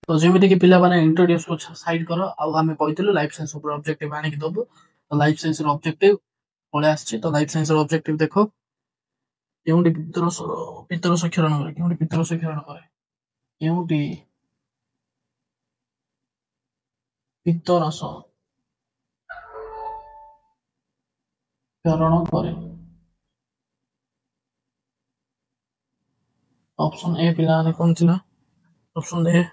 तो जमीती कि पिला माने इंट्रोड्यूस को साइड करो आम कहते लाइफ साइंस ऑब्जेक्टिव आनिक दबु तो लाइफ साइंस ऑब्जेक्टिव पळे आछि तो लाइफ साइंस ऑब्जेक्टिव देखो केउंटी पितर क्षरण करे केउंटी पितर क्षरण करे केउंटी पितर क्षरण करे ऑप्शन ए पिला माने कोन थिला ऑप्शन ए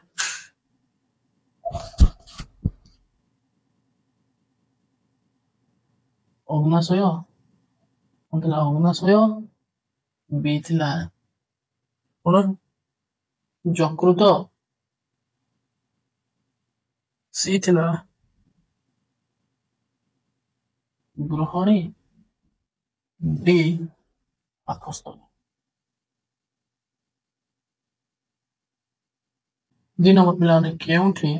अग्नाशय कोन थिला अग्नाशय बी थिला कोन যকৃত सी थिला ग्रहणी डी पाकस्थली दी नंबर पिलाने केउठी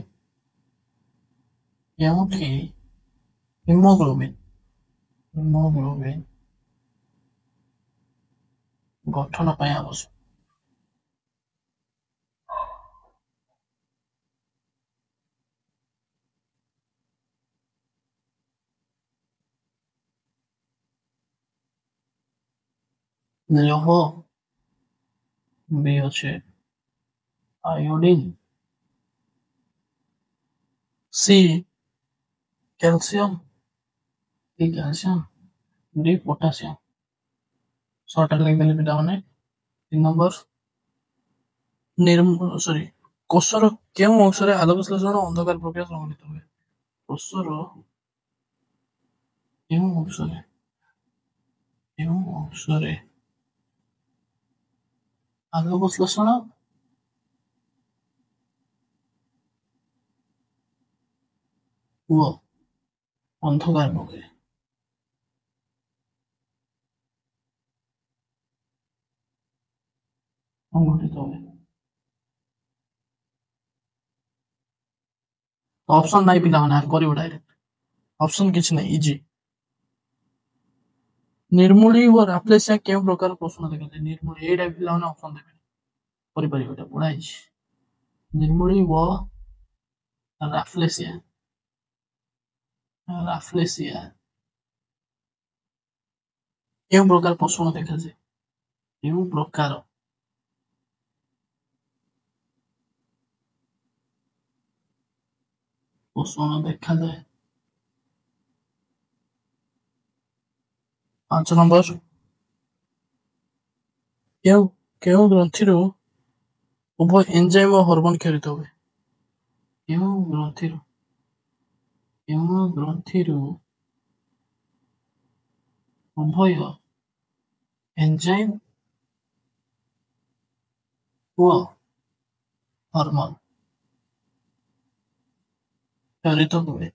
केउठी हिमोग्लोबिन हिमोग्लोबिन गठन पाए आवश्यक लौह बी अच्छे iodine C calcium D calcium D potassium short लिख देले बेटा माने 3 नंबर सॉरी कोषर केउ अंशरे आलोक विश्लेषण अंधकार प्रक्रिया संघटित हुए कोषर केउ अंशरे आलोक विश्लेषण वो अंधकार प्रक्रिया संघटित हुए ऑप्शन नहीं पिला माने करियो डायरेक्ट ऑप्शन किछ नहीं इजी निर्मूली व राफ्लेसिया केउ प्रकार प्रश्न देखा निर्मूली एटा पिला माने ऑप्शन देबे करि परियो एटा पढाई निर्मूली व राफ्लेसिया राफ्लेसिया केउ प्रकार प्रश्न देखा जाए केउ प्रकार प्रश्न देखा जाए 5 नंबर केउ केउ ग्रंथि रो उभय एंजाइम और हार्मोन क्षरित हुए केउ ग्रंथि रो उभय एंजाइम और हार्मोन क्षरित हुए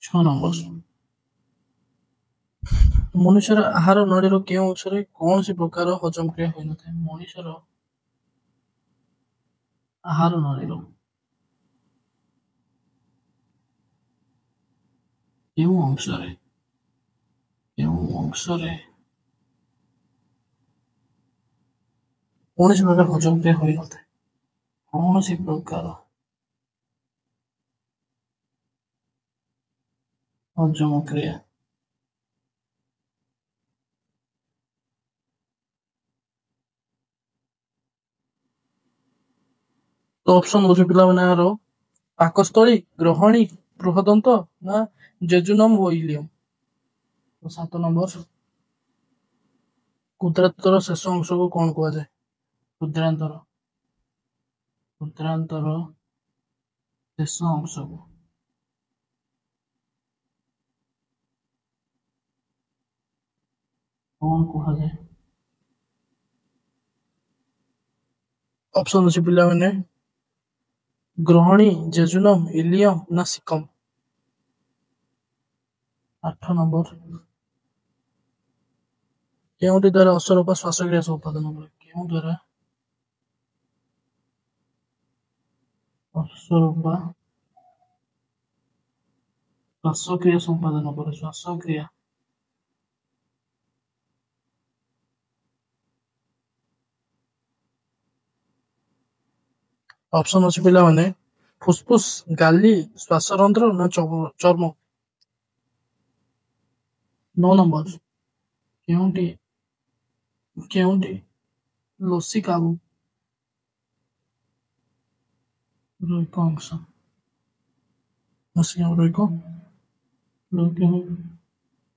6 नंबर मनुष्यर आहार नड़ी रो केउ अंशरे कौन सी प्रकार हजम क्रिया होई नथाय मनुष्यर आहार नड़ी रो केउ अंशरे कौन सी प्रकार हजम क्रिया होई नथाय कौन सी प्रकार हजम क्रिया तो ऑप्शन होचे पिला माने आरो पाकस्थली ग्रहणी बृहदंत ना जेजुनम व इलियम तो 7 नंबर क्षुद्रांतर शेष अंश को कौन कहा जाए क्षुद्रांतर शेष अंश को कौन कहा जाए ऑप्शन होचे पिला माने ग्रहणी जेजुनम इलियम ना सिकम 8 नंबर केउंटी द्वारा असरपा श्वासक्रिया संपादन करे केउ द्वारा असरपा श्वासक्रिया संपादन करे श्वासक्रिया ऑप्शन अच्छे पिला माने फुसफुस गाली श्वासरंध्र ना चर्म 9 नंबर केउंटी केउंटी लसी काबू रुइक अंश लसी रुइक रुइक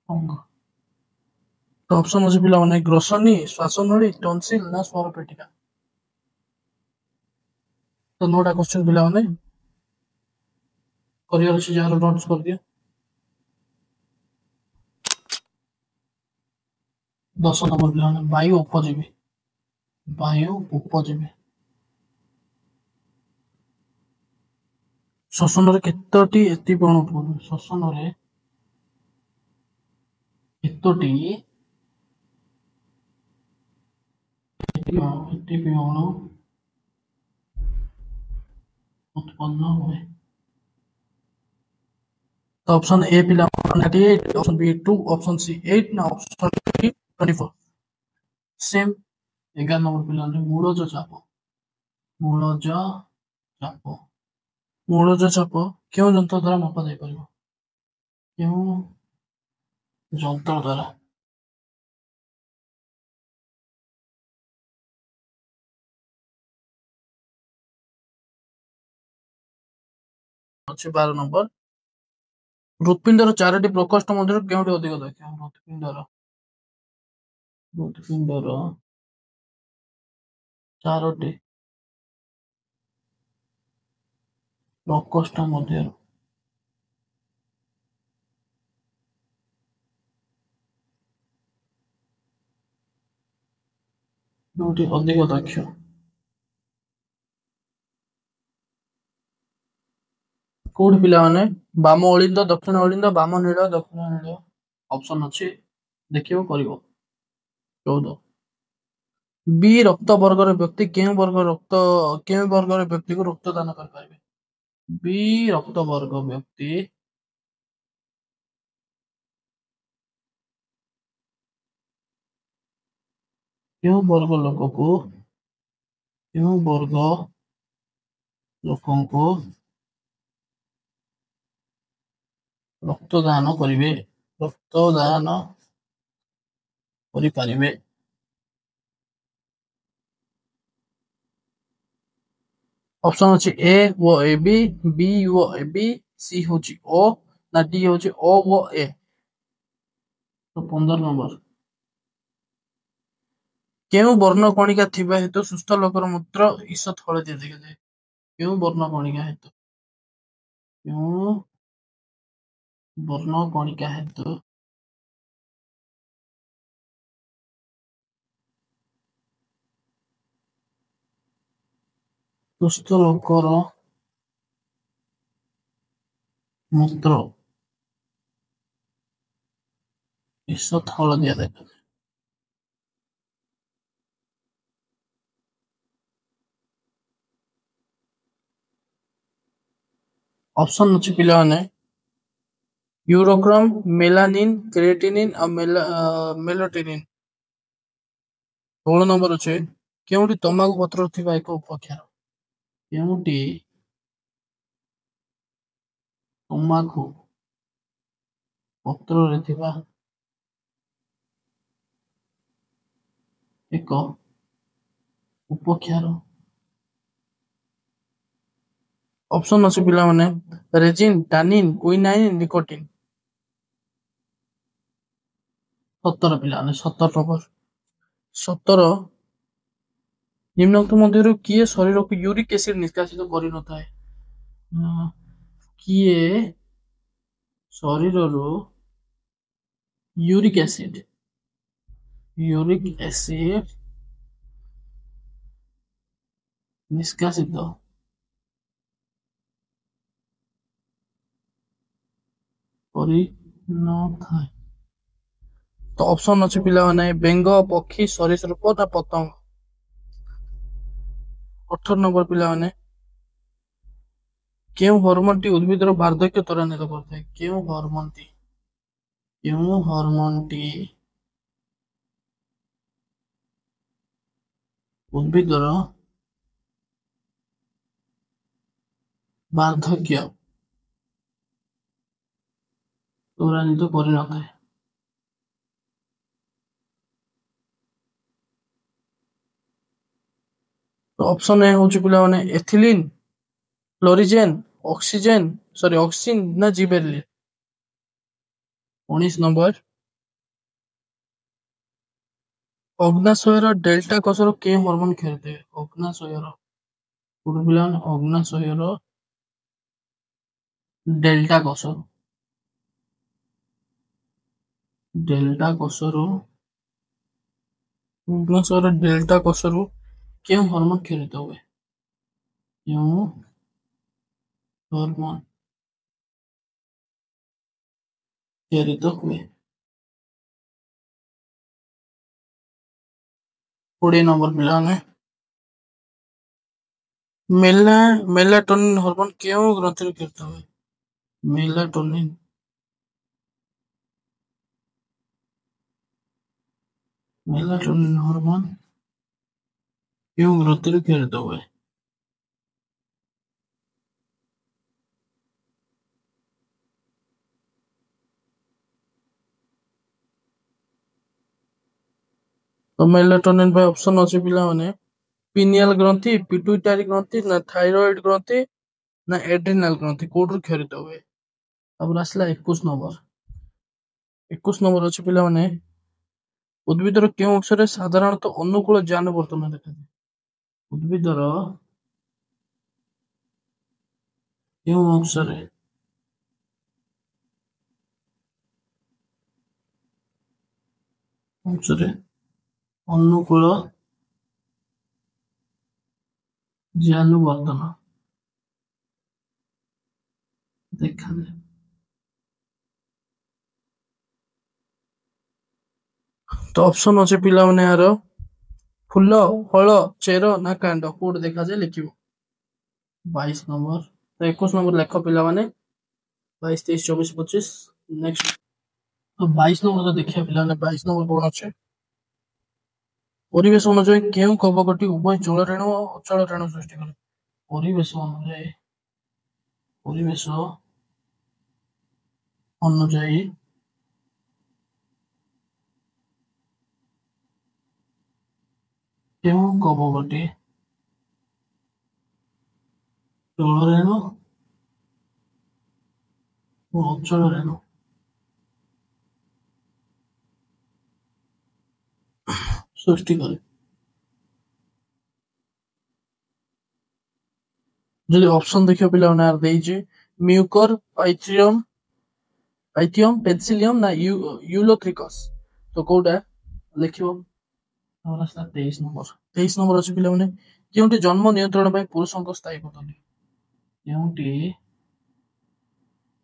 अंग तो ऑप्शन अच्छे पिला माने ग्रोसनी श्वासनली टॉन्सिल ना स्वर पेटिका तो 9टा क्वेश्चन पिला माने करियर अच्छे जहाँ नोट्स कर दिया 10 नंबर पिला माने वायु उपजीवी श्वसन केतोटी एतिपण श्वसन केतोटी एतिपण उत्पन्न हुए तो ऑप्शन ए पिला 98 ऑप्शन बी 2 ऑप्शन सी 8 ना ऑप्शन डी 24 सेम 11 नंबर पिला मूलज चाप मूलज चाप मूलज चाप क्यों जंत्र द्वारा मापा जाई परिबो क्यों जंत्र द्वारा अच्छे 12 नंबर हृत्पिंडर 4टी प्रकोष्ठ मध्य केउटी अधिक दक्ष हृत्पिंडर 4टी प्रकोष्ठ मध्य केउटी अधिक दक्ष कोड पिला माने बाम ओलिंद दक्षिण ओलिंद बाम नील दक्षिण नील ऑप्शन अच्छे देखियो करिवो 14 बी रक्त वर्गर व्यक्ति केउं वर्गर व्यक्ति को रक्त दान कर पारिबे बी रक्त वर्ग व्यक्ति केउं वर्ग लोकों को रक्तदान करिवे रक्तदान करि पारिबे ऑप्शन अछि ए वो ए बी वो ए बी सी होची ओ ना डी होची ओ वो ए तो 15 नंबर केउं वर्ण कणिका थिबा हेतु सुस्थ लोकर मूत्र ईषत हळदिया देखाଯାए केउं वर्ण कणिका हेतु केउं वर्ण कणिका हेतु सुस्थ लोकर मूत्र ईषत हळदिया देखाଯାए ऑप्शन अछि पिला माने यूरोक्रम मेलानिन क्रेटिनिन और मेलाटोनिन 16 नंबर अच्छे केउटी तंबाकू पत्र थिबा एक उपख्यार केउटी तंबाकू पत्र रे थिबा एक उपख्यार ऑप्शन अच्छे पिला माने रेजिन टानिन क्विनाइन निकोटिन 17 पिला माने 17 नंबर 17 निम्नोक्त मध्यरु किए शरीर को यूरिक एसिड निष्कासित करि नथाय किए शरीर रो यूरिक एसिड निष्कासित करि नथाय तो ऑप्शन अच्छे पिला माने बेंग पक्षी सरीसृप ना पतंग 18 नंबर पिला माने केउं हॉर्मोन टी उद्भिद रो वार्धक्य त्वरान्वित करथाय केउं हॉर्मोन टी उद्भिद रो ବାର୍ଦ୍ଧକ୍ୟ ତ୍ୱରାନ୍ୱିତ କରିନଥାଏ। ଅପସନ ଏ ହଉଛି ପିଲାମାନେ ଏଥିଲିନ୍, ଫ୍ଲୋରିଜେନ୍, ଅକ୍ସିନ୍ ନା ଜିବେରଲିନ୍। 19 ନମ୍ବର ଅଗ୍ନାଶୟର ଡେଲ୍ଟା କୋଷର କେଉଁ ହରମୋନ କ୍ଷରିତ ହୁଏ? ଅଗ୍ନାଶୟର ପିଲାମାନେ ଅଗ୍ନାଶୟର ଡେଲ୍ଟା କୋଷରୁ ଅଗ୍ନାଶୟର ଡେଲ୍ଟା କୋଷରୁ କେଉଁ ହରମୋନ କ୍ଷରିତ ହୁଏ? କେଉଁ ହରମୋନ କ୍ଷରିତ ହୁଏ? 20 ନମ୍ବର ପିଲାମାନେ ମେଲାଟୋନିନ୍ ହରମୋନ କେଉଁ ଗ୍ରନ୍ଥିରୁ କ୍ଷରିତ ହୁଏ? ମେଲାଟୋନିନ୍ ହରମୋନ କେଉଁ ଗ୍ରନ୍ଥିରୁ କ୍ଷରିତ ହୁଏ? ତ ମେଲାଟୋନିନ୍ ପାଇଁ ଅପସନ ଅଛି ପିଲାମାନେ ପିନିଆଲ ଗ୍ରନ୍ଥି, ପିଟ୍ୟୁଟାରୀ ଗ୍ରନ୍ଥି ନା ଥାଇରଏଡ ଗ୍ରନ୍ଥି ନା ଏଡ୍ରିନାଲ ଗ୍ରନ୍ଥି କୋଉଠୁ କ୍ଷରିତ ହୁଏ? ତାପରେ ଆସିଲା 21 ନମ୍ବର। 21 ନମ୍ବର ଅଛି ପିଲାମାନେ ଉଦ୍ଭିଦର କେଉଁ ଅଂଶରେ ସାଧାରଣତଃ ଅନୁକୂଳ ଜ୍ୟାନ ବର୍ତ୍ତମାନ ଦେଖାଯାଏ? ଉଦ୍ଭିଦର କେଉଁ ଅଂଶରେ ଅନୁକୂଳ ଜ୍ୟାନୁବର୍ତ୍ତନ ଦେଖାଯାଏ? ତ ଅପସନ ଅଛି ପିଲାମାନେ ଏହାର ଫୁଲ, ଫଳ, ଚେର ନା କାଣ୍ଡ କୋଉଠି ଦେଖାଯାଏ ଲେଖିବ। 22 ନମ୍ବର। ତ 21 ନମ୍ବର ଲେଖ ପିଲାମାନେ 22, 23, 24, 25 ନେକ୍ସଟ। ତ 22 ନମ୍ବର ଦେଖିବା ପିଲାମାନେ 22 ନମ୍ବର କଣ ଅଛି? ପରିବେଶ ଅନୁଯାୟୀ କେଉଁ କବକଟି ଉଭୟ ଜଳ ରେଣୁ ଓ ଅଚଳ ରେଣୁ ସୃଷ୍ଟି କରେ? ପରିବେଶ ଅନୁଯାୟୀ କେଉଁ କବକଟି ଜଳ ରେଣୁ ଓ ଅଚଳ ରେଣୁ ସୃଷ୍ଟି କରେ? ଯଦି ଅପସନ ଦେଖିବ ପିଲାମାନେ ଦେଇଛି ମ୍ୟୁକର, ପାଇଥିୟମ, ପେନ୍ସିଲିୟମ ନା ୟୁଲୋଥ୍ରିକସ୍। ତ କୋଉଟା ଲେଖିବ? 23 ନମ୍ବର। 23 ନମ୍ବର ଅଛି ପିଲାମାନେ କେଉଁଠି ଜନ୍ମ ନିୟନ୍ତ୍ରଣ ପାଇଁ ପୁରୁଷଙ୍କ ସ୍ଥାୟୀ ପଦ୍ଧତି? କେଉଁଠି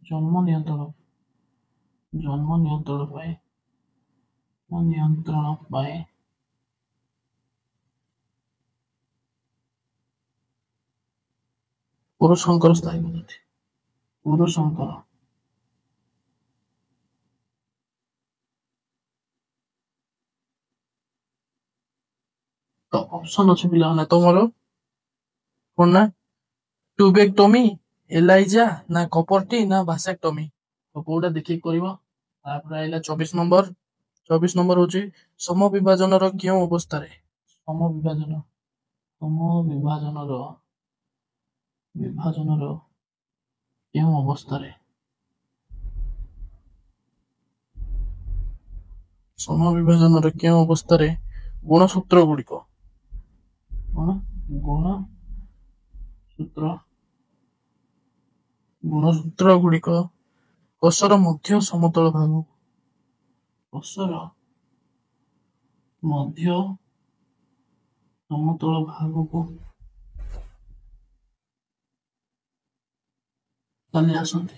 ଜନ୍ମ ନିୟନ୍ତ୍ରଣ ପାଇଁ ପୁରୁଷଙ୍କର ସ୍ଥାୟୀ ପଦ୍ଧତି? ପୁରୁଷଙ୍କର ତ ଅପସନ ଅଛି ପିଲାମାନେ ତମର କଣ ନା ଟ୍ୟୁବେକ୍ଟୋମି, ଏଲାଇଜା ନା କପରଟି ନା ଭାସେକ୍ଟୋମି। ତ କୋଉଟା ଦେଖିକି କରିବ? ତାପରେ ଆଇଲା 24 ନମ୍ବର। 24 ନମ୍ବର ହଉଛି ସମବିଭାଜନର କେଉଁ ଅବସ୍ଥାରେ କେଉଁ ଅବସ୍ଥାରେ ସମବିଭାଜନର କେଉଁ ଅବସ୍ଥାରେ ଗୁଣସୂତ୍ର ଗୁଡିକ କୋଷର ମଧ୍ୟ ସମତଳ ଭାଗକୁ ଚାଲି ଆସନ୍ତି?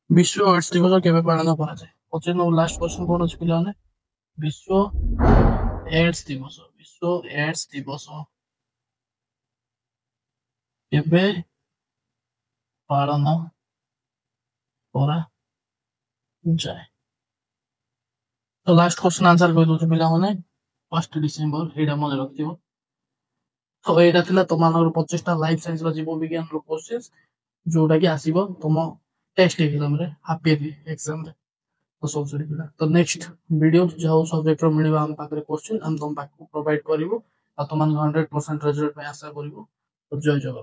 ବିଶ୍ୱ ଏଡ୍ସ ଦିବସ କେବେ ପାଳନ କରାଯାଏ? 25 ନମ୍ବର ଲାଷ୍ଟ କ୍ୱେଶ୍ଚନ କଣ ଅଛି ପିଲାମାନେ? ବିଶ୍ୱ ଏଡ୍ସ ଦିବସ କେବେ ପାଳନ କରାଯାଏ? ଯାଏ। ତ ଲାଷ୍ଟ କ୍ୱେଶ୍ଚନ୍ ଆନ୍ସର କହିଦଉଛି ପିଲାମାନେ 1 ଡିସେମ୍ବର, ଏଇଟା ମନେ ରଖିଥିବ। ତ ଏଇଟା ଥିଲା ତମମାନଙ୍କର 25ଟା ଲାଇଫ ସାଇନ୍ସର ଜୀବ ବିଜ୍ଞାନର କ୍ୱେଶ୍ଚନ୍ ଯୋଉଟା କି ଆସିବ ତମ ଟେଷ୍ଟ ଏକ୍ସାମରେ, ହାଫ୍ ଇୟରଲି ଏକ୍ସାମରେ। ତ ସବୁ ସରିଗଲା। ତ ନେକ୍ସଟ ଭିଡ଼ିଓ ଯୋଉ ସବଜେକ୍ଟର ମିଳିବ ଆମ ପାଖରେ କ୍ୱେଶ୍ଚନ୍ ଆମେ ତମ ପାଖକୁ ପ୍ରୋଭାଇଡ କରିବୁ ଆଉ ତମମାନଙ୍କୁ 100% ରେଜଲ୍ଟ ପାଇଁ ଆଶା କରିବୁ। ତ ଜୟ ଜଗନ୍ନାଥ।